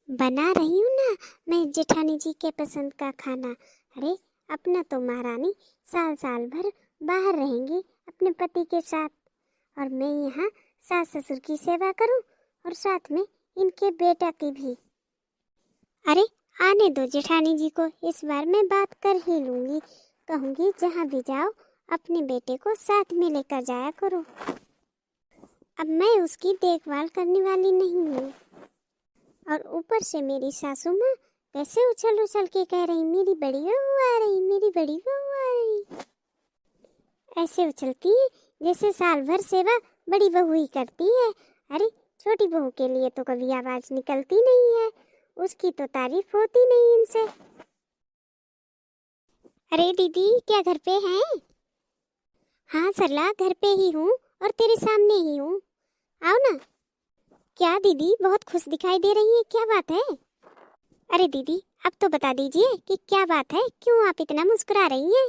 बना रही हूँ ना मैं जेठानी जी के पसंद का खाना। अरे अपना तो महारानी साल साल भर बाहर रहेंगी अपने पति के साथ, और मैं यहाँ सास ससुर की सेवा करूँ और साथ में इनके बेटा की भी। अरे आने दो जेठानी जी को, इस बार मैं बात कर ही लूँगी। कहूँगी जहाँ भी जाओ अपने बेटे को साथ में लेकर जाया करो। अब मैं उसकी देखभाल करने वाली नहीं हूँ। और ऊपर से मेरी सासू माँ कैसे उछल उछल के कह रही मेरी बड़ी बहू आ रही, मेरी बड़ी बहू आ रही। ऐसे उछलती है जैसे साल भर सेवा बड़ी बहू ही करती है। अरे छोटी बहू के लिए तो कभी आवाज निकलती नहीं है, उसकी तो तारीफ होती नहीं इनसे। अरे दीदी क्या घर पे हैं? हाँ सरला घर पे ही हूँ और तेरे सामने ही हूँ, आओ ना। क्या दीदी बहुत खुश दिखाई दे रही है, क्या बात है? अरे दीदी अब तो बता दीजिए कि क्या बात है, क्यों आप इतना मुस्कुरा रही हैं?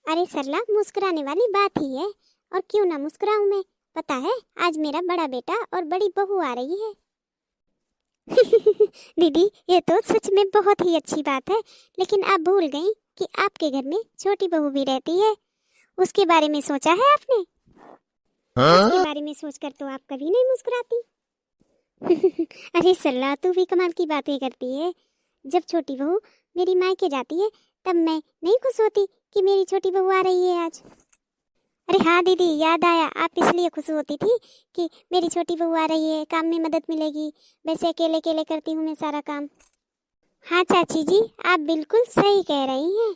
अरे सरला मुस्कुराने वाली बात ही है, और क्यों ना मुस्कुराऊं मैं। पता है आज मेरा बड़ा बेटा और बड़ी बहू आ रही है। दीदी ये तो सच में बहुत ही अच्छी बात है, लेकिन आप भूल गई कि आपके घर में छोटी बहू भी रहती है। उसके बारे में सोचा है आपने? उसके बारे में सोचकर तो आप कभी नहीं मुस्कुराती। अरे सरला तू भी कमाल की बातें करती है। जब छोटी बहू मेरी मायके जाती है तब मैं नहीं खुश होती कि मेरी छोटी बहू आ रही है आज। अरे हाँ दीदी याद आया, आप इसलिए खुश होती थी कि मेरी छोटी बहू आ रही है, काम में मदद मिलेगी। वैसे अकेले अकेले करती हूँ मैं सारा काम। हाँ चाची जी आप बिल्कुल सही कह रही हैं।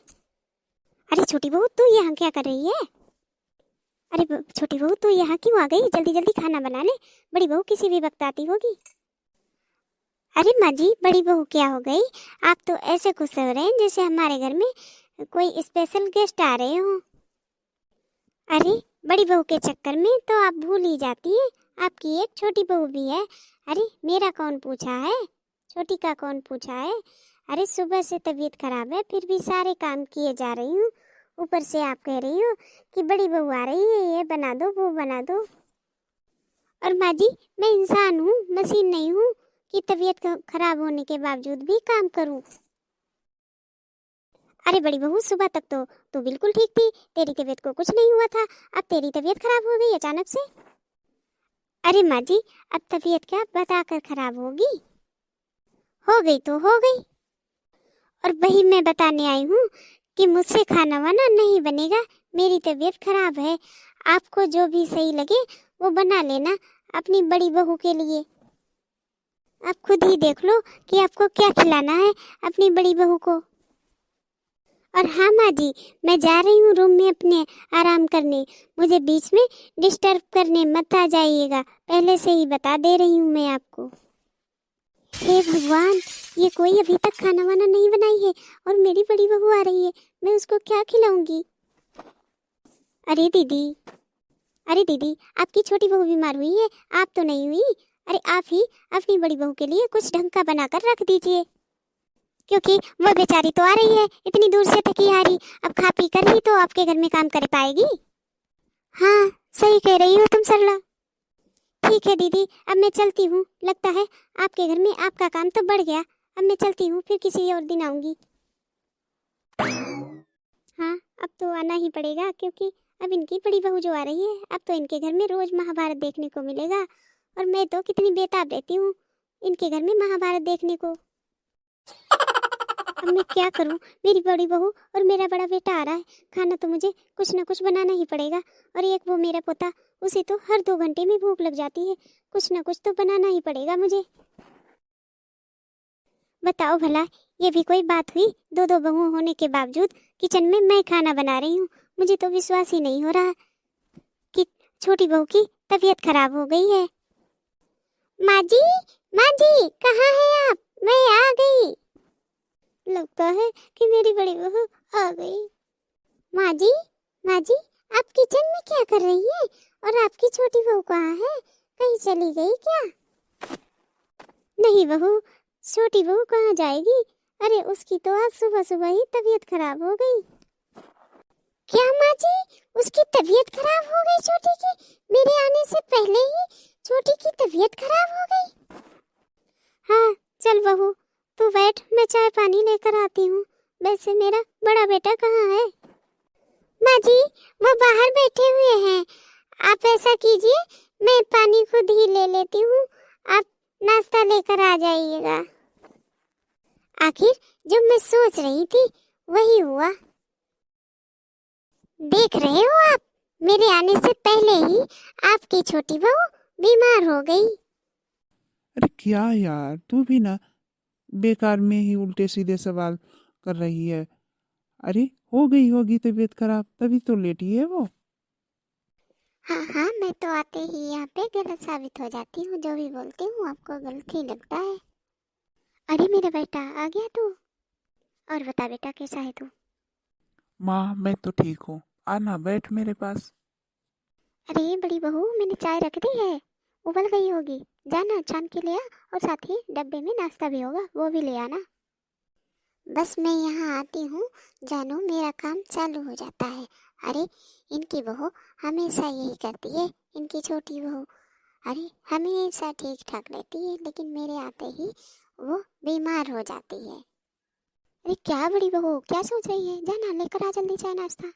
अरे छोटी बहू तू यहाँ क्या कर रही है? अरे छोटी बहू तू यहाँ क्यों आ गई? जल्दी जल्दी खाना बना ले, बड़ी बहू किसी भी वक्त आती होगी। अरे माँ जी बड़ी बहू क्या हो गई? आप तो ऐसे खुश हो रहे हैं जैसे हमारे घर में कोई स्पेशल गेस्ट आ रहे हो। अरे बड़ी बहू के चक्कर में तो आप भूल ही जाती हैं, आपकी एक छोटी बहू भी है। अरे मेरा कौन पूछा है, छोटी का कौन पूछा है? अरे सुबह से तबीयत खराब है फिर भी सारे काम किए जा रही हूँ, ऊपर से आप कह रही हो कि बड़ी बहू आ रही है, ये बना दो वो बना दो। और माँ जी मैं इंसान हूँ, मशीन नहीं हूँ कि तबीयत खराब होने के बावजूद भी काम करूँ। अरे बड़ी बहू सुबह तक तो बिल्कुल ठीक थी, तेरी तबीयत को कुछ नहीं हुआ था, अब तेरी तबीयत खराब हो गई अचानक से। अरे माँ जी अब तबीयत क्या बताकर खराब होगी, हो गई तो हो गई। और वही मैं बताने आई हूँ कि मुझसे खाना वाना नहीं बनेगा, मेरी तबीयत खराब है। आपको जो भी सही लगे वो बना लेना अपनी बड़ी बहू के लिए। आप खुद ही देख लो कि आपको क्या खिलाना है अपनी बड़ी बहू को। और हाँ माँ जी मैं जा रही हूँ रूम में अपने आराम करने, मुझे बीच में डिस्टर्ब करने मत आ जाइएगा, पहले से ही बता दे रही हूँ मैं आपको। हे भगवान ये कोई अभी तक खाना वाना नहीं बनाई है और मेरी बड़ी बहू आ रही है, मैं उसको क्या खिलाऊंगी? अरे दीदी, अरे दीदी आपकी छोटी बहू बीमार हुई है, आप तो नहीं हुई। अरे आप ही अपनी बड़ी बहू के लिए कुछ ढंग का बनाकर रख दीजिए, क्योंकि वो बेचारी तो आ रही है इतनी दूर से थकी हारी, अब खा पी कर ही तो आपके घर में काम कर पाएगी। हाँ सही कह रही हो तुम सरला। ठीक है दीदी अब मैं चलती हूँ, लगता है आपके घर में आपका काम तो बढ़ गया। अब मैं चलती हूँ, फिर किसी और दिन आऊंगी। हाँ अब तो आना ही पड़ेगा, क्योंकि अब इनकी बड़ी बहू जो आ रही है अब तो इनके घर में रोज महाभारत देखने को मिलेगा, और मैं तो कितनी बेताब रहती हूँ इनके घर में महाभारत देखने को। अब मैं क्या करूं, मेरी बड़ी बहू और मेरा बड़ा बेटा आ रहा है, खाना तो मुझे कुछ ना कुछ बनाना ही पड़ेगा। और एक वो मेरा पोता, उसे तो हर 2 घंटे में भूख लग जाती है, कुछ ना कुछ तो बनाना ही पड़ेगा मुझे। बताओ भला ये भी कोई बात हुई, 2 बहू होने के बावजूद किचन में मैं खाना बना रही हूँ। मुझे तो विश्वास ही नहीं हो रहा कि छोटी बहू की तबीयत खराब हो गई है। माँ जी कहाँ है आप? मैं आ गई। लगता है कि मेरी बड़ी बहू आ गई। माँ जी आप किचन में क्या कर रही हैं? और आपकी छोटी बहू कहाँ है, कहीं चली गई क्या? नहीं बहू, छोटी बहू कहाँ जाएगी, अरे उसकी तो आज सुबह सुबह ही तबीयत खराब हो गई। क्या माँ जी उसकी तबीयत खराब हो गई छोटी की? मेरे आने से पहले ही छोटी की तबीयत खराब हो गई? हाँ चल चल बहू, तू बैठ, मैं चाय पानी लेकर आती हूँ। वैसे मेरा बड़ा बेटा कहाँ है? माँ जी, वो बाहर बैठे हुए हैं। आप ऐसा कीजिए, मैं पानी खुद ही ले लेती हूँ, आप नाश्ता लेकर आ जाइएगा। आखिर जो मैं सोच रही थी वही हुआ। देख रहे हो आप, मेरे आने से पहले ही आपकी छोटी बहू बीमार हो गई। अरे क्या यार, तू भी ना बेकार में ही उल्टे सीधे सवाल कर रही है। अरे हो गई होगी तबीयत खराब, तभी तो लेटी है वो। हाँ हाँ, मैं तो आते ही यहाँ पे गलत साबित हो जाती हूँ, जो भी बोलती हूँ आपको गलत ही लगता है। अरे मेरा बेटा आ गया तू? और बता बेटा, कैसा है तू? माँ मैं तो ठीक हूँ, आना बैठ मेरे पास। अरे बड़ी बहू, मैंने चाय रख दी है, उबल गई होगी, जाना छान के ले आ, और साथ ही डब्बे में नाश्ता भी होगा, वो भी ले आना। बस मैं यहाँ आती हूँ, जानो मेरा काम चालू हो जाता है। अरे इनकी बहू हमेशा यही करती है, इनकी छोटी बहू। अरे हमेशा ठीक ठाक रहती है, लेकिन मेरे आते ही वो बीमार हो जाती है। अरे क्या बड़ी बहू, क्या सोच रही है? जाना लेकर आ जल्दी चाय नाश्ता।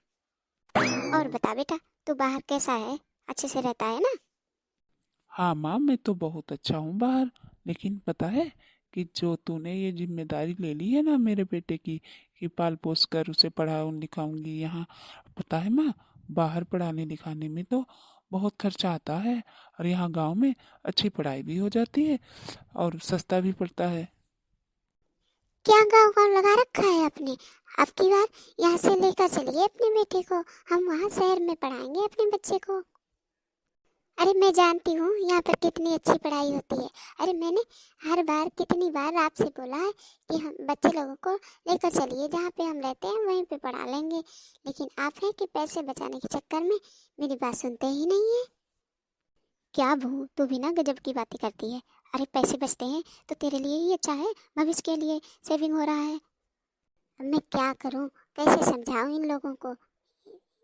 और बता बेटा, तू बाहर कैसा है? अच्छे से रहता है ना? हाँ माँ, मैं तो बहुत अच्छा हूँ बाहर। लेकिन पता है कि जो तूने ये जिम्मेदारी ले ली है ना मेरे बेटे की, कि पाल पोस कर उसे पढ़ाऊँ लिखाऊंगी यहाँ, पता है माँ, बाहर पढ़ाने लिखाने में तो बहुत खर्चा आता है, और यहाँ गांव में अच्छी पढ़ाई भी हो जाती है और सस्ता भी पड़ता है। क्या गाँव गाँव लगा रखा है आपने? अब की बार यहाँ से लेकर चलिए अपने बेटे को, हम वहाँ शहर में पढ़ाएंगे अपने बच्चे को। अरे मैं जानती हूँ यहाँ पर कितनी अच्छी पढ़ाई होती है। अरे मैंने हर बार कितनी बार आपसे बोला है कि हम बच्चे लोगों को लेकर चलिए, जहाँ पे हम रहते हैं वहीं पे पढ़ा लेंगे, लेकिन आप है कि पैसे बचाने के चक्कर में मेरी बात सुनते ही नहीं है। क्या बहू, तू भी ना गजब की बातें करती है। अरे पैसे बचते हैं तो तेरे लिए ही अच्छा है, भविष्य के लिए सेविंग हो रहा है। अब मैं क्या करूँ, कैसे समझाऊँ इन लोगों को?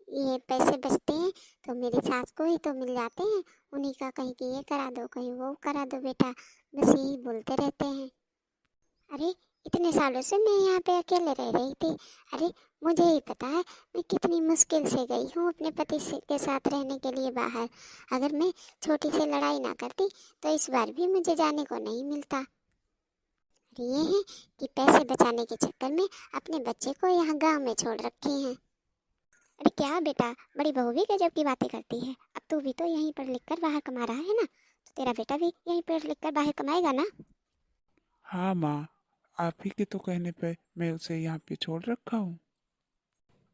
ये पैसे बचते हैं तो मेरी सास को ही तो मिल जाते हैं, उन्हीं का कहीं कि ये करा दो, कहीं वो करा दो बेटा, बस यही बोलते रहते हैं। अरे इतने सालों से मैं यहाँ पे अकेले रह रही थी। अरे मुझे ही पता है मैं कितनी मुश्किल से गई हूँ अपने पति से के साथ रहने के लिए बाहर। अगर मैं छोटी सी लड़ाई ना करती तो इस बार भी मुझे जाने को नहीं मिलता। अरे ये है कि पैसे बचाने के चक्कर में अपने बच्चे को यहाँ गांव में छोड़ रखे हैं। अरे क्या बेटा, बड़ी बहू भी गजब की बातें करती है। अब तू भी तो यहीं पढ़ लिख कर बाहर कमा रहा है ना, तो तेरा बेटा भी यहीं पढ़ लिख कर बाहर कमाएगा ना। हाँ माँ, आप ही के तो कहने पे मैं उसे यहाँ पे छोड़ रखा हूँ।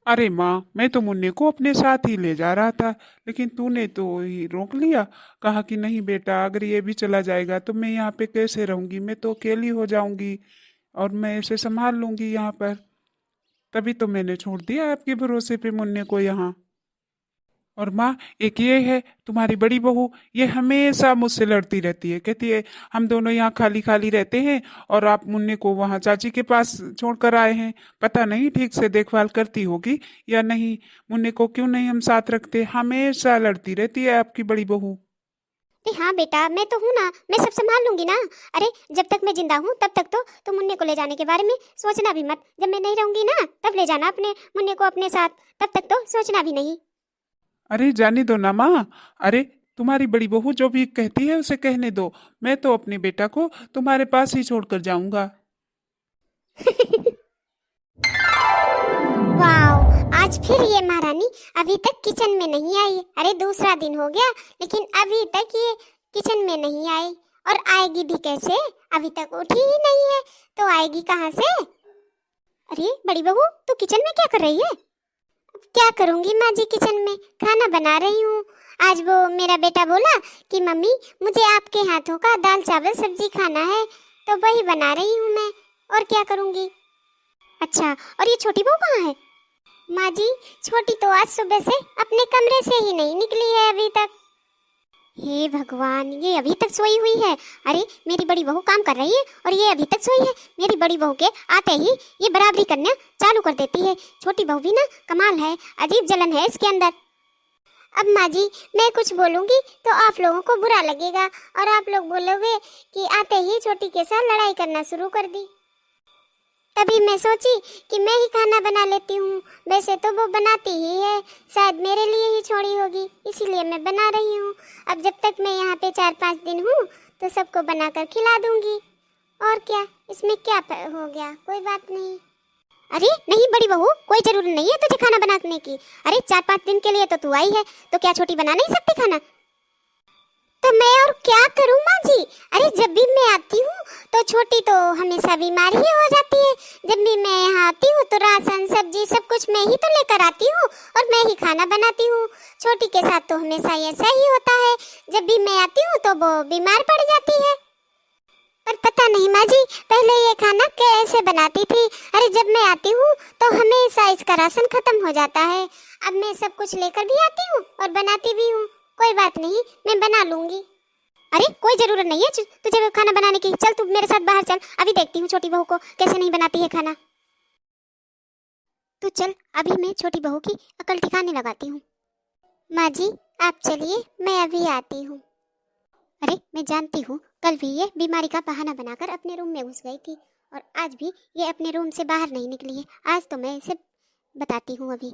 अरे माँ, मैं तो मुन्ने को अपने साथ ही ले जा रहा था, लेकिन तूने तो ही रोक लिया। कहा कि नहीं बेटा, अगर ये भी चला जाएगा तो मैं यहाँ पे कैसे रहूंगी, मैं तो अकेली हो जाऊंगी और मैं इसे संभाल लूंगी यहाँ पर। तभी तो मैंने छोड़ दिया आपके भरोसे पे मुन्ने को यहाँ। और माँ, एक ये है तुम्हारी बड़ी बहू, ये हमेशा मुझसे लड़ती रहती है, कहती है हम दोनों यहाँ खाली खाली रहते हैं और आप मुन्ने को वहाँ चाची के पास छोड़कर आए हैं, पता नहीं ठीक से देखभाल करती होगी या नहीं, मुन्ने को क्यों नहीं हम साथ रखते, हमेशा लड़ती रहती है आपकी बड़ी बहू। अरे हाँ बेटा, मैं तो हूँ ना, मैं सब संभाल लूंगी ना। अरे जब तक मैं जिंदा हूँ तब तक तो मुन्ने को ले जाने के बारे में सोचना भी मत। जब मैं नहीं रहूंगी ना तब ले जाना अपने मुन्ने को अपने साथ, तब तक तो सोचना भी नहीं। अरे जाने दो ना माँ, अरे तुम्हारी बड़ी बहू जो भी कहती है उसे कहने दो, मैं तो अपने बेटा को तुम्हारे पास ही छोड़कर जाऊंगा। वाओ, आज फिर ये महारानी अभी तक किचन में नहीं आई। अरे दूसरा दिन हो गया लेकिन अभी तक ये किचन में नहीं आई, और आएगी भी कैसे? अभी तक उठी ही नहीं है, तो आएगी कहाँ से? अरे बड़ी बहू, तू किचन में क्या कर रही है? क्या करूंगी माँ जी, किचन में खाना बना रही हूँ। आज वो मेरा बेटा बोला कि मम्मी मुझे आपके हाथों का दाल चावल सब्जी खाना है, तो वही बना रही हूँ मैं, और क्या करूंगी। अच्छा, और ये छोटी बहू कहाँ है? माँ जी, छोटी तो आज सुबह से अपने कमरे से ही नहीं निकली है अभी तक। हे भगवान, ये अभी तक सोई हुई है। अरे मेरी बड़ी बहू काम कर रही है और ये अभी तक सोई है। मेरी बड़ी बहू के आते ही ये बराबरी करना चालू कर देती है। छोटी बहू भी ना कमाल है, अजीब जलन है इसके अंदर। अब माँ जी मैं कुछ बोलूंगी तो आप लोगों को बुरा लगेगा और आप लोग बोलोगे कि आते ही छोटी के साथ लड़ाई करना शुरू कर दी। तभी मैं सोची कि मैं ही खाना बना लेती हूँ। वैसे तो वो बनाती ही है, शायद मेरे लिए ही छोड़ी होगी, इसीलिए मैं बना रही हूँ। अब जब तक मैं यहाँ पे 4-5 दिन हूँ तो सबको बनाकर खिला दूंगी। और क्या, इसमें क्या हो गया, कोई बात नहीं। अरे नहीं बड़ी बहू, कोई जरूरत नहीं है तुझे खाना बनाने की। अरे 4-5 दिन के लिए तो तू आई है, तो क्या छोटी बना नहीं सकती खाना? तो मैं और क्या करूं माँ जी? अरे जब भी मैं आती हूँ तो छोटी तो हमेशा बीमार ही हो जाती है। जब भी मैं यहाँ आती हूँ तो राशन सब्जी सब कुछ मैं ही तो लेकर आती हूँ और मैं ही खाना बनाती हूँ। छोटी के साथ तो हमेशा ऐसा ही होता है, जब भी मैं आती हूँ तो वो बीमार पड़ जाती है। पर पता नहीं माँ जी, पहले ये खाना कैसे बनाती थी। अरे जब मैं आती हूँ तो हमेशा इसका राशन खत्म हो जाता है। अब मैं सब कुछ लेकर भी आती हूँ और बनाती भी हूँ। कोई बात नहीं, मैं बना लूंगी। अरे कोई जरूरत नहीं है तुझे खाना बनाने की। चल तू मेरे साथ बाहर चल, अभी देखती हूँ छोटी बहू को कैसे नहीं बनाती है खाना। तू चल, अभी मैं छोटी बहू की अकल ठिकाने लगाती हूँ। माँ जी आप चलिए, मैं अभी आती हूँ। अरे मैं जानती हूँ, कल भी ये बीमारी का बहाना बनाकर अपने रूम में घुस गई थी और आज भी ये अपने रूम से बाहर नहीं निकली है। आज तो मैं इसे बताती हूँ। अभी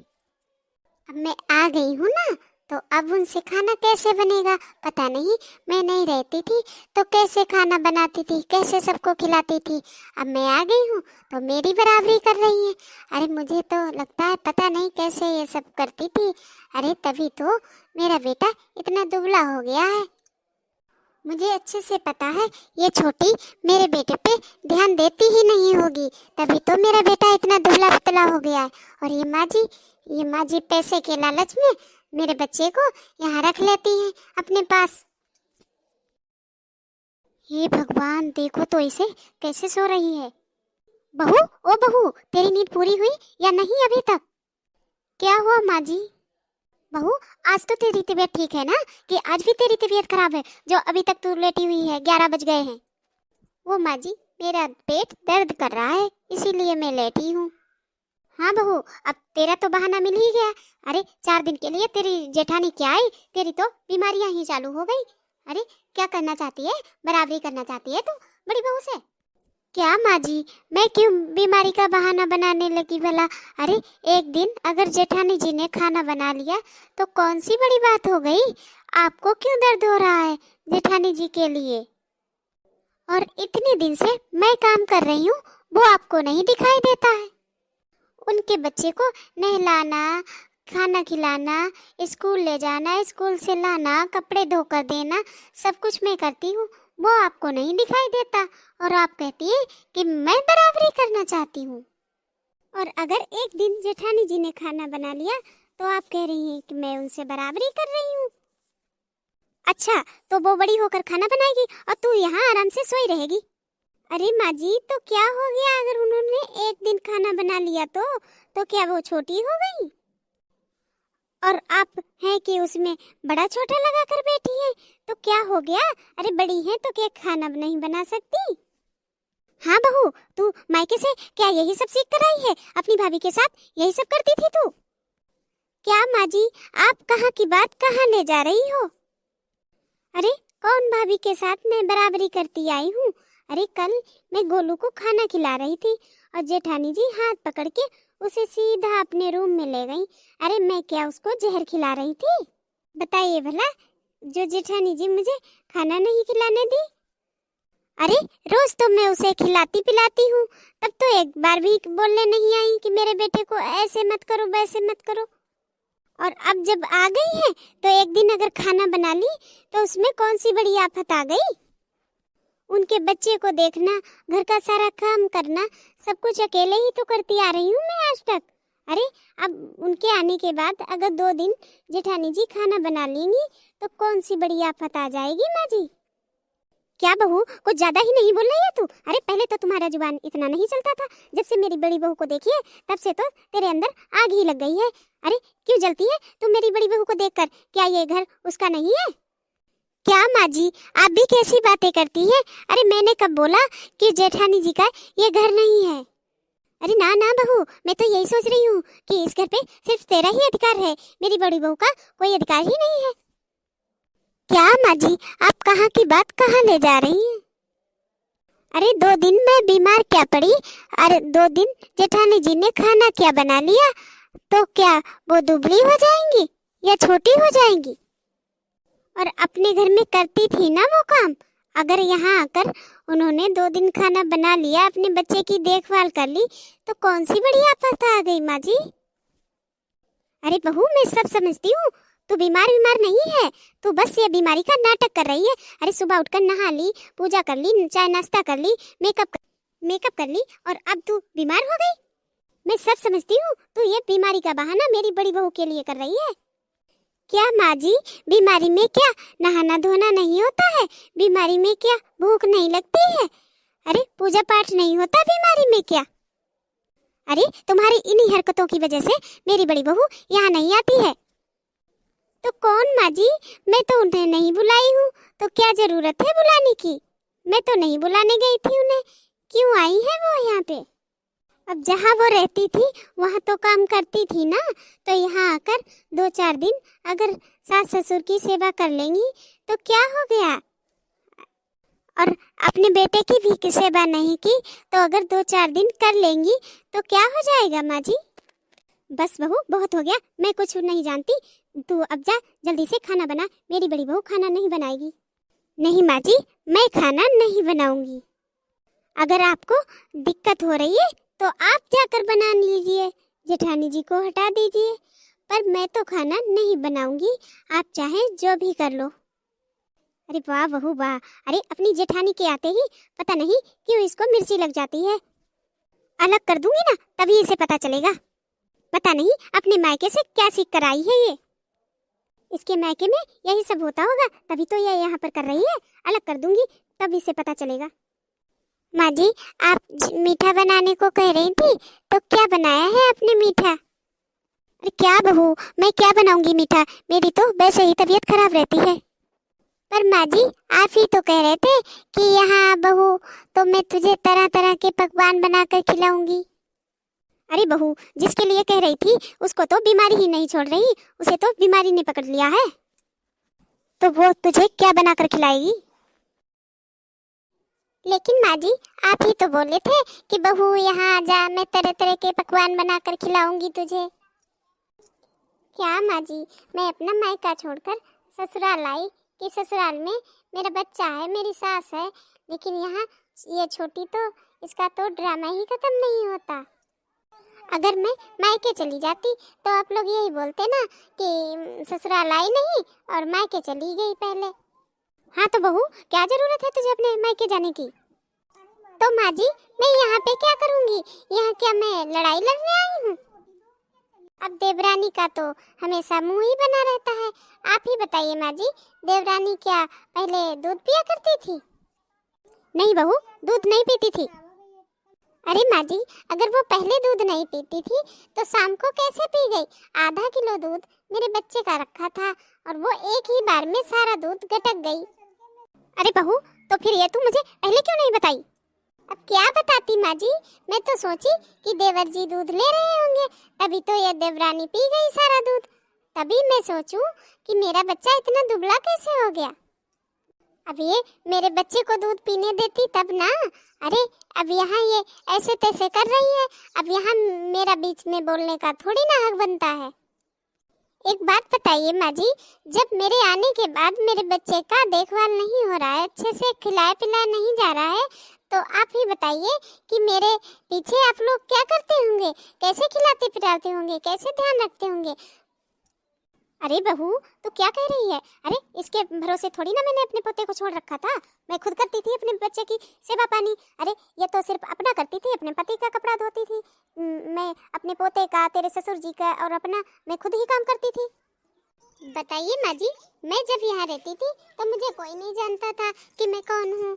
अब मैं आ गई हूँ ना, तो अब उनसे खाना कैसे बनेगा पता नहीं। मैं नहीं रहती थी तो कैसे खाना बनाती थी, कैसे सबको खिलाती थी। अब मैं आ गई हूँ तो मेरी बराबरी कर रही है। अरे मुझे तो लगता है पता नहीं कैसे ये सब करती थी। अरे तभी तो मेरा बेटा इतना दुबला हो गया है। मुझे अच्छे से पता है ये छोटी मेरे बेटे पे ध्यान देती ही नहीं होगी, तभी तो मेरा बेटा इतना दुबला पतला हो गया है। और ये माँ जी पैसे के लालच में मेरे बच्चे को यहाँ रख लेती हैं अपने पास। हे भगवान, देखो तो इसे कैसे सो रही है। बहू, ओ बहू, तेरी नींद पूरी हुई या नहीं अभी तक? क्या हुआ माँ जी? बहू आज तो तेरी तबीयत ठीक है ना, कि आज भी तेरी तबीयत खराब है जो अभी तक तू लेटी हुई है? 11 बज गए हैं। वो माँ जी मेरा पेट दर्द कर रहा है इसीलिए मैं लेटी हूँ। हाँ बहू, अब तेरा तो बहाना मिल ही गया। अरे 4 दिन के लिए तेरी जेठानी क्या आई, तेरी तो बीमारियां ही चालू हो गई। अरे क्या करना चाहती है, बराबरी करना चाहती है तू बड़ी बहू से? क्या माँ जी, मैं क्यों बीमारी का बहाना बनाने लगी भला? अरे एक दिन अगर जेठानी जी ने खाना बना लिया तो कौन सी बड़ी बात हो गई? आपको क्यों दर्द हो रहा है जेठानी जी के लिए? और इतने दिन से मैं काम कर रही हूँ, वो आपको नहीं दिखाई देता है? उनके बच्चे को नहलाना, खाना खिलाना, स्कूल ले जाना, स्कूल से लाना, कपड़े धोकर देना, सब कुछ मैं करती हूँ, वो आपको नहीं दिखाई देता। और आप कहती हैं कि मैं बराबरी करना चाहती हूँ। और अगर एक दिन जेठानी जी ने खाना बना लिया तो आप कह रही हैं कि मैं उनसे बराबरी कर रही हूँ। अच्छा, तो वो बड़ी होकर खाना बनाएगी और तू यहाँ आराम से सोई रहेगी। अरे माँ जी, तो क्या हो गया अगर उन्होंने एक दिन खाना बना लिया तो क्या वो छोटी हो गई? और आप हैं कि उसमें बड़ा छोटा लगा कर बैठी है, तो क्या हो गया? अरे बड़ी है तो क्या खाना नहीं बना सकती? हाँ बहू, तू मायके से क्या यही सब सीख कर आई है? अपनी भाभी के साथ यही सब करती थी तू? क्या माँ जी, आप कहाँ की बात कहाँ ले जा रही हो? अरे कौन भाभी के साथ मैं बराबरी करती आई हूँ? अरे कल मैं गोलू को खाना खिला रही थी और जेठानी जी हाथ पकड़ के उसे सीधा अपने रूम में ले गई। अरे मैं क्या उसको जहर खिला रही थी? बताइए भला, जो जेठानी जी मुझे खाना नहीं खिलाने दी। अरे रोज तो मैं उसे खिलाती पिलाती हूँ, तब तो एक बार भी बोलने नहीं आई कि मेरे बेटे को ऐसे मत करो वैसे मत करो। और अब जब आ गई है तो एक दिन अगर खाना बना ली तो उसमें कौन सी बड़ी आफत आ गई? उनके बच्चे को देखना, घर का सारा काम करना, सब कुछ अकेले ही तो करती आ रही हूँ मैं आज तक। अरे अब उनके आने के बाद अगर 2 दिन जेठानी जी खाना बना लेंगी तो कौन सी बड़ी आफत आ जाएगी माँ जी? क्या बहू, कुछ ज्यादा ही नहीं बोल रही है तू? अरे पहले तो तुम्हारा जुबान इतना नहीं चलता था, जब से मेरी बड़ी बहू को देखी है तब से तो तेरे अंदर आग ही लग गई है। अरे क्यों जलती है तू मेरी बड़ी बहू को देखकर? क्या ये घर उसका नहीं है? क्या माँ जी, आप भी कैसी बातें करती हैं? अरे मैंने कब बोला कि जेठानी जी का ये घर नहीं है? अरे ना ना बहू, मैं तो यही सोच रही हूँ कि इस घर पे सिर्फ तेरा ही अधिकार है, मेरी बड़ी बहू का कोई अधिकार ही नहीं है। क्या माँ जी, आप कहाँ की बात कहाँ ले जा रही हैं? अरे 2 दिन मैं बीमार क्या पड़ी? अरे 2 दिन जेठानी जी ने खाना क्या बना लिया, तो क्या वो दुबली हो जाएंगी या छोटी हो जाएंगी? और अपने घर में करती थी ना वो काम, अगर यहाँ आकर उन्होंने 2 दिन खाना बना लिया, अपने बच्चे की देखभाल कर ली, तो कौन सी बड़ी आफत आ गई माँ जी? अरे बहू, मैं सब समझती हूँ, तू बीमार नहीं है, तू बस ये बीमारी का नाटक कर रही है। अरे सुबह उठकर नहा ली, पूजा कर ली, चाय नाश्ता कर ली, मेकअप कर ली, और अब तू बीमार हो गई। मैं सब समझती हूँ, तू ये बीमारी का बहाना मेरी बड़ी बहू के लिए कर रही है। क्या माँ जी, बीमारी में क्या नहाना धोना नहीं होता है? बीमारी में क्या भूख नहीं लगती है? अरे पूजा पाठ नहीं होता बीमारी में क्या? अरे तुम्हारी इन्हीं हरकतों की वजह से मेरी बड़ी बहू यहाँ नहीं आती है। तो कौन माँ जी? मैं तो उन्हें नहीं बुलाई हूँ, तो क्या जरूरत है बुलाने की? मैं तो नहीं बुलाने गई थी उन्हें, क्यों आई है वो यहाँ पे? अब जहाँ वो रहती थी वहाँ तो काम करती थी ना, तो यहाँ आकर 2-4 दिन अगर सास ससुर की सेवा कर लेंगी तो क्या हो गया? और अपने बेटे की भी सेवा नहीं की तो अगर 2-4 दिन कर लेंगी तो क्या हो जाएगा माँ जी? बस बहू, बहुत हो गया, मैं कुछ नहीं जानती, तू अब जा, जल्दी से खाना बना, मेरी बड़ी बहू खाना नहीं बनाएगी। नहीं माँ जी, मैं खाना नहीं बनाऊंगी। अगर आपको दिक्कत हो रही है तो आप जाकर बना लीजिए, जेठानी जी को हटा दीजिए, पर मैं तो खाना नहीं बनाऊंगी, आप चाहे जो भी कर लो। अरे वाह बहू वाह, अरे अपनी जेठानी के आते ही पता नहीं क्यों इसको मिर्ची लग जाती है। अलग कर दूंगी ना, तभी इसे पता चलेगा। पता नहीं अपने मायके से क्या सीख कर आई है ये। इसके मायके में यही सब होता होगा, तभी तो ये यहाँ पर कर रही है। अलग कर दूंगी तब इसे पता चलेगा। माँ जी, आप मीठा बनाने को कह रही थी, तो क्या बनाया है आपने मीठा? अरे क्या बहू, मैं क्या बनाऊंगी मीठा, मेरी तो वैसे ही तबीयत खराब रहती है। पर माँ जी, आप ही तो कह रहे थे कि यहाँ बहू तो मैं तुझे तरह तरह के पकवान बनाकर खिलाऊंगी। अरे बहू, जिसके लिए कह रही थी उसको तो बीमारी ही नहीं छोड़ रही, उसे तो बीमारी ने पकड़ लिया है, तो वो तुझे क्या बनाकर खिलाएगी? लेकिन माँ जी, आप ही तो बोले थे कि बहू यहाँ आ जा, मैं तरह तरह के पकवान बनाकर खिलाऊंगी तुझे। क्या माँ जी, मैं अपना मायका छोड़कर ससुराल आई कि ससुराल में मेरा बच्चा है, मेरी सास है, लेकिन यहाँ ये छोटी तो इसका तो ड्रामा ही खत्म नहीं होता। अगर मैं मायके चली जाती तो आप लोग यही बोलते ना कि ससुराल आई नहीं और मायके चली गई पहले। हाँ तो बहू, क्या जरूरत है तुझे अपने मायके जाने की? तो माँ जी, मैं यहाँ पे क्या करूँगी? यहाँ क्या मैं लड़ाई लड़ने आई हूँ? अब देवरानी का तो हमेशा मुंह ही बना रहता है। आप ही बताइए माँ जी, देवरानी क्या पहले दूध पिया करती थी? नहीं बहू, दूध नहीं पीती थी। अरे माँ जी, अगर वो पहले दूध नहीं पीती थी तो शाम को कैसे पी गई? आधा किलो दूध मेरे बच्चे का रखा था और वो एक ही बार में सारा दूध गटक गई। अरे बहू, तो फिर ये तू मुझे पहले क्यों नहीं बताई? अब क्या बताती माँ जी, मैं तो सोची कि देवर जी दूध ले रहे होंगे, तभी तो ये देवरानी पी गई सारा दूध। तभी मैं सोचूं कि मेरा बच्चा इतना दुबला कैसे हो गया। अब ये मेरे बच्चे को दूध पीने देती तब ना। अरे अब यहाँ ये ऐसे तैसे कर रही है, अब यहाँ मेरा बीच में बोलने का थोड़ी ना हक बनता है। एक बात बताइए माँ जी, जब मेरे आने के बाद मेरे बच्चे का देखभाल नहीं हो रहा है, अच्छे से खिलाया पिलाया नहीं जा रहा है, तो आप ही बताइए कि मेरे पीछे आप लोग क्या करते होंगे, कैसे खिलाते पिलाते होंगे, कैसे ध्यान रखते होंगे। अरे बहू, तो क्या कह रही है? अरे इसके भरोसे थोड़ी ना मैंने अपने पोते को छोड़ रखा था, मैं खुद करती थी अपने बच्चे की सेवा पानी। अरे ये तो सिर्फ अपना करती थी, अपने पति का कपड़ा धोती थी, मैं अपने पोते का, तेरे ससुर जी का और अपना मैं खुद ही काम करती थी। बताइए माँ जी, मैं जब यहाँ रहती थी तो मुझे कोई नहीं जानता था कि मैं कौन हूँ,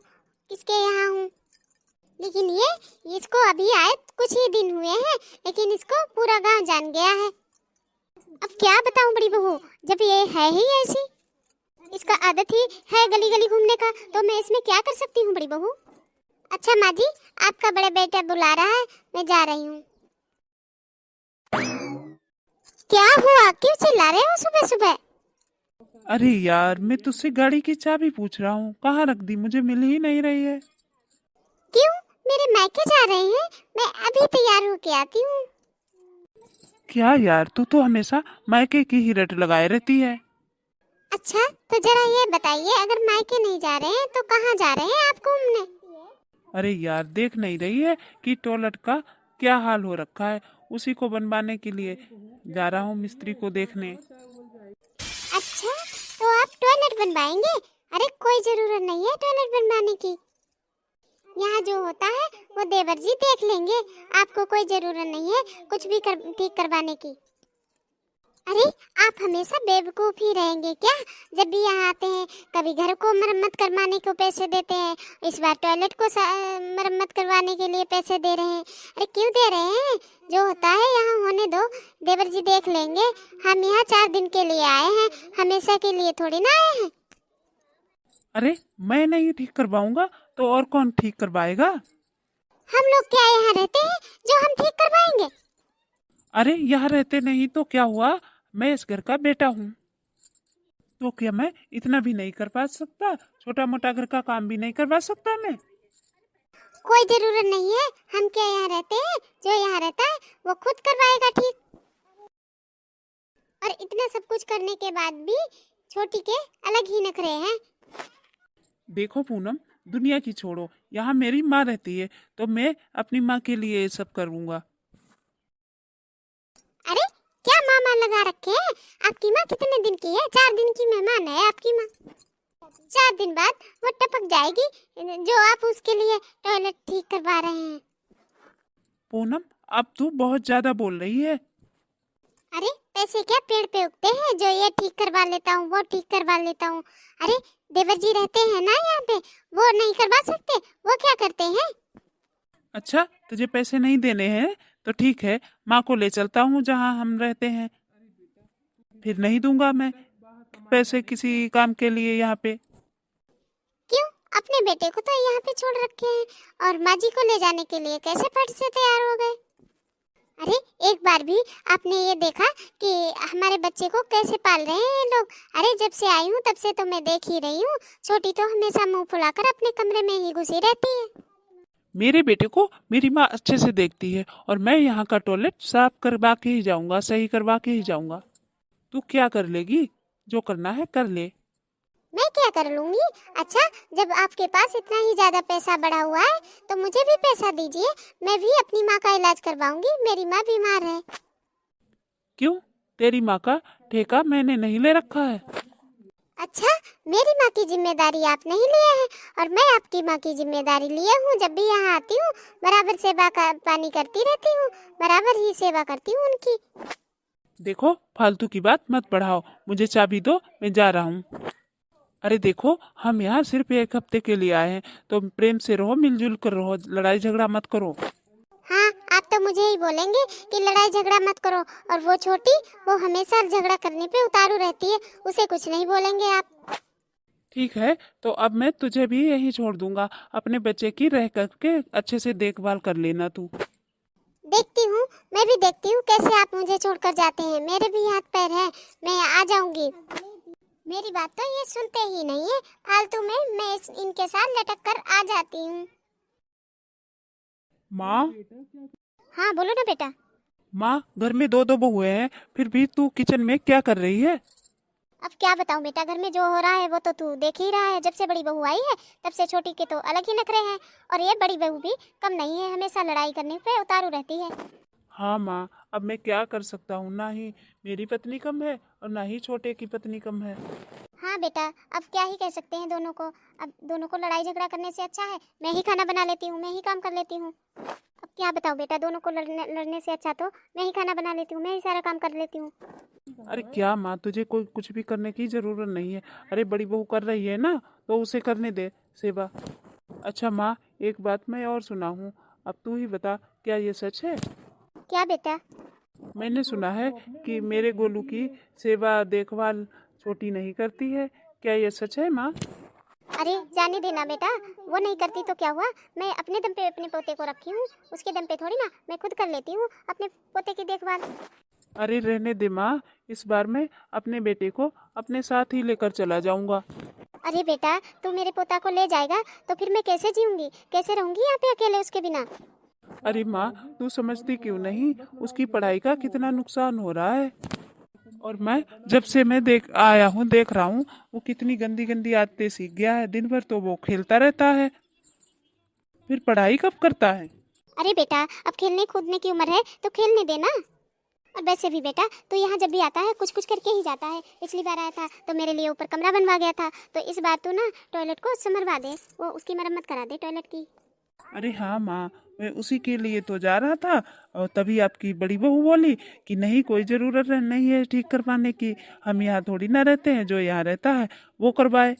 किसके यहाँ हूँ, लेकिन ये इसको अभी आए कुछ ही दिन हुए हैं, लेकिन इसको पूरा गांव जान गया है। अब क्या बताऊं बड़ी बहू, जब ये है ही ऐसी, इसका आदत ही है गली गली घूमने का, तो मैं इसमें क्या कर सकती हूँ बड़ी बहू? अच्छा माँ जी, आपका बड़ा बेटा बुला रहा है, मैं जा रही हूँ। क्या हुआ, क्यों चिल्ला रहे हो सुबह सुबह? अरे यार, मैं तुझसे गाड़ी की चाबी पूछ रहा हूँ, कहाँ रख दी, मुझे मिल ही नहीं रही है। क्यों, मेरे मायके जा रहे हैं? मैं अभी तैयार होके आती हूँ। क्या यार, तू तो हमेशा मायके की ही रट लगाए रहती है। अच्छा, तो जरा ये बताइए, अगर मायके नहीं जा रहे हैं तो कहाँ जा रहे हैं आप घूमने? अरे यार, देख नहीं रही है कि टॉयलेट का क्या हाल हो रखा है, उसी को बनवाने के लिए जा रहा हूँ मिस्त्री को देखने। अच्छा, तो आप टॉयलेट बनवाएंगे? अरे कोई जरूरत नहीं है टॉयलेट बनवाने की। यहाँ जो होता है वो देवर जी देख लेंगे। आपको कोई जरूरत नहीं है कुछ भी ठीक करवाने की। अरे, आप हमेशा बेवकूफ ही रहेंगे क्या? जब भी यहाँ आते हैं, कभी घर को मरम्मत करवाने को पैसे देते हैं, इस बार टॉयलेट को मरम्मत करवाने के लिए पैसे दे रहे हैं। अरे क्यों दे रहे हैं? जो होता है यहाँ होने दो, देवर जी देख लेंगे। हम यहाँ 4 दिन के लिए आए हैं, हमेशा के लिए थोड़ी ना आए हैं। अरे मैं नहीं ठीक करवाऊंगा तो और कौन ठीक करवाएगा? हम लोग क्या यहाँ रहते हैं जो हम ठीक करवाएंगे? अरे यहाँ रहते नहीं तो क्या हुआ, मैं इस घर का बेटा हूँ, तो क्या मैं इतना भी नहीं कर पा सकता? छोटा मोटा घर का काम भी नहीं करवा सकता मैं? कोई जरूरत नहीं है, हम क्या यहाँ रहते हैं? जो यहाँ रहता है वो खुद करवाएगा ठीक। और इतना सब कुछ करने के बाद भी छोटी के अलग ही नखरे हैं। देखो पूनम, दुनिया की छोड़ो, यहाँ मेरी माँ रहती है तो मैं अपनी माँ के लिए ये सब करूँगा। अरे क्या मामा लगा रखे हैं? आपकी माँ कितने दिन की है? 4 दिन की मेहमान है आपकी माँ। 4 दिन बाद वो टपक जाएगी जो आप उसके लिए टॉयलेट ठीक करवा रहे हैं। पूनम, अब तू बहुत ज्यादा बोल रही है। अरे पैसे क्या पेड़ पे उगते हैं जो ये ठीक करवा लेता हूँ वो ठीक करवा लेता हूँ? अरे देवर जी रहते हैं ना यहाँ पे, वो नहीं करवा सकते? वो क्या करते हैं? अच्छा, तुझे पैसे नहीं देने हैं तो ठीक है, माँ को ले चलता हूँ जहाँ हम रहते हैं, फिर नहीं दूंगा मैं पैसे किसी काम के लिए यहाँ पे। क्यों, अपने बेटे को तो यहाँ पे छोड़ रखे हैं और माँ जी को ले जाने के लिए कैसे फट से तैयार हो गए? अरे एक बार भी आपने ये देखा कि हमारे बच्चे को कैसे पाल रहे हैं ये लोग? अरे जब से आई हूँ तब से तो मैं देख ही रही हूँ, छोटी तो हमेशा मुंह फुलाकर अपने कमरे में ही घुसी रहती है। मेरे बेटे को मेरी माँ अच्छे से देखती है और मैं यहाँ का टॉयलेट साफ करवा के ही जाऊंगा, सही करवा के ही जाऊंगा। तू क्या कर लेगी? जो करना है कर ले। मैं क्या कर लूंगी? अच्छा, जब आपके पास इतना ही ज्यादा पैसा बढ़ा हुआ है तो मुझे भी पैसा दीजिए, मैं भी अपनी माँ का इलाज करवाऊंगी, मेरी माँ बीमार है। क्यों? तेरी माँ का ठेका मैंने नहीं ले रखा है। अच्छा, मेरी माँ की जिम्मेदारी आप नहीं लिए हैं और मैं आपकी माँ की जिम्मेदारी लिए हूँ। जब भी यहाँ आती हूँ बराबर सेवा का पानी करती रहती हूँ, बराबर ही सेवा करती हूँ उनकी। देखो, फालतू की बात मत बढ़ाओ, मुझे चाबी दो, मैं जा रहा हूँ। अरे देखो, हम यहाँ सिर्फ 1 हफ्ते के लिए आए हैं, तो प्रेम से रहो, मिलजुल कर रहो, लड़ाई झगड़ा मत करो। हाँ, आप तो मुझे ही बोलेंगे कि लड़ाई झगड़ा मत करो, और वो छोटी, वो हमेशा झगड़ा करने पे उतारू रहती है, उसे कुछ नहीं बोलेंगे आप। ठीक है, तो अब मैं तुझे भी यहीं छोड़ दूंगा, अपने बच्चे की रह करके अच्छे से देखभाल कर लेना तू। देखती हूँ, मैं भी देखती हूँ कैसे आप मुझे छोड़कर जाते हैं। मेरे भी हाथ पैर हैं, मैं आ जाऊंगी। मेरी बात तो ये सुनते ही नहीं है, फालतू में मैं इनके साथ लटक कर आ जाती हूँ। माँ, हाँ बोलो ना बेटा। माँ, घर में 2 बहुएं हैं, फिर भी तू किचन में क्या कर रही है? अब क्या बताऊं बेटा, घर में जो हो रहा है वो तो तू देख ही रहा है। जब से बड़ी बहू आई है तब से छोटी के तो अलग ही नखरे हैं, और ये बड़ी बहू भी कम नहीं है, हमेशा लड़ाई करने पे उतारू रहती है। हाँ माँ, अब मैं क्या कर सकता हूँ, ना ही मेरी पत्नी कम है और ना ही छोटे की पत्नी कम है। हाँ बेटा, अब क्या ही कह सकते हैं दोनों को। अब दोनों को लड़ाई झगड़ा करने से अच्छा है मैं ही खाना बना लेती हूँ, मैं ही काम कर लेती हूँ। अब क्या बताऊँ बेटा, दोनों को लड़ने से अच्छा तो मैं ही खाना बना लेती हूँ, मैं ही सारा काम कर लेती हूँ। अरे क्या माँ, तुझे कोई कुछ भी करने की जरूरत नहीं है। अरे बड़ी बहू कर रही है ना, तो उसे करने दे सेवा। अच्छा माँ, एक बात मैं और सुना हूँ, अब तू ही बता, क्या ये सच है? क्या बेटा? मैंने सुना है कि मेरे गोलू की सेवा देखभाल छोटी नहीं करती है, क्या ये सच है माँ? अरे जाने देना बेटा, वो नहीं करती तो क्या हुआ, मैं अपने दम पे अपने पोते को रखी हूँ, उसके दम पे थोड़ी ना, मैं खुद कर लेती हूँ अपने पोते की देखभाल। अरे रहने दे माँ, इस बार मैं अपने बेटे को अपने साथ ही लेकर चला जाऊंगा। अरे बेटा, तू मेरे पोता को ले जाएगा तो फिर मैं कैसे जीऊंगी, कैसे रहूंगी यहाँ पे अकेले उसके बिना। अरे माँ, तू समझती क्यों नहीं, उसकी पढ़ाई का कितना नुकसान हो रहा है। और मैं जब से मैं देख रहा हूँ, वो कितनी गंदी गंदी आदतें सीख गया है। दिन भर तो वो खेलता रहता है, फिर पढ़ाई कब करता है। अरे बेटा, अब खेलने कूदने की उम्र है तो खेलने देना। और वैसे भी बेटा, तो यहाँ जब भी आता है कुछ कुछ करके ही जाता है। पिछली बार आया था तो मेरे लिए ऊपर कमरा बनवा गया था, तो इस बार तो ना टॉयलेट को संभरवा दे, वो उसकी मरम्मत करा दे टॉयलेट की। अरे हाँ माँ, मैं उसी के लिए तो जा रहा था, और तभी आपकी बड़ी बहू बोली कि नहीं, कोई ज़रूरत नहीं है ठीक करवाने की, हम यहाँ थोड़ी ना रहते हैं, जो यहाँ रहता है वो करवाए।